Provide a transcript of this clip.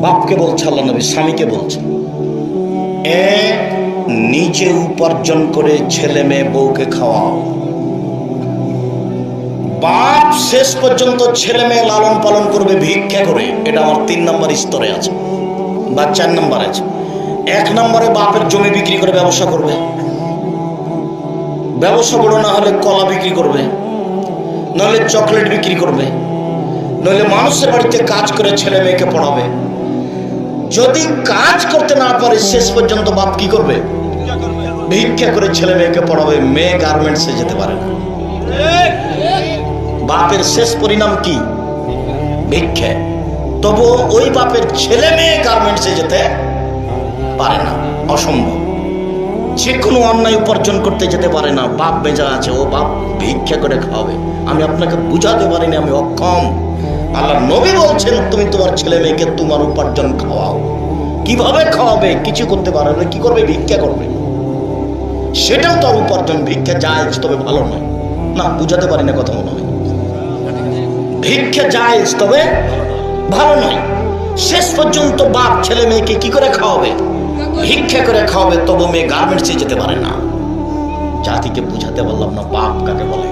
বাপকে বলছে আল্লাহ নবী, স্বামীকে বলছে, নিজে উপার্জন করে ছেলে মেয়ে বউকে খাওয়াও। বাপ শেষ পর্যন্ত ছেলে মেয়ে লালন পালন করবে ভিক্ষা করে। এটা আমার 3 নম্বর স্তরে আছে বা 4 নম্বর আছে। 1 নম্বরে বাপের জমি বিক্রি করে ব্যবসা করবে, ব্যবসা বড় না হলে কলা বিক্রি করবে, নইলে চকলেট বিক্রি করবে, নইলে মানুষের বাড়িতে কাজ করে ছেলে মেয়েকে পড়াবে। যদি কাজ করতে না পারে শেষ পর্যন্ত বাপ কি করবে? ভিক্ষা করে ছেলে মেয়েকে পড়াবে। মেয়ে গার্মেন্টসে যেতে পারে না। বাপের শেষ পরিণাম কি? ভিক্ষা। তবু ওই বাপের ছেলে মেয়ে গার্মেন্টসে যেতে পারে না, অসম্ভব। যে কোনো অন্যায় উপার্জন করতে যেতে পারে না। বাপ বেজা আছে, ও বাপ ভিক্ষা করে খাওয়াবে। আমি আপনাকে বুঝাতে পারিনি, আমি অক্ষম। আল্লাহ নবী বলছেন, তুমি তোমার ছেলে মেয়েকে তোমার উপার্জন খাওয়াও। কিভাবে খাওয়াবে? কিছু করতে পারে না, কি করবে? ভিক্ষা করবে। সেটাও তার উপার্জন। ভিক্ষা জায়েজ, তবে ভালো নয়। না, বুঝাতে পারি না কথা মনে হয়। ভিক্ষা জায়েজ, তবে ভালো নয়। শেষ পর্যন্ত বাপ ছেলে মেয়েকে কি করে খাওয়াবে? ভিক্ষা করে খাওয়াবে। তবু মেয়ে গার্মেন্টসে যেতে পারে না। জাতিকে বুঝাতে পারলাম না বাপ কাকে বলে।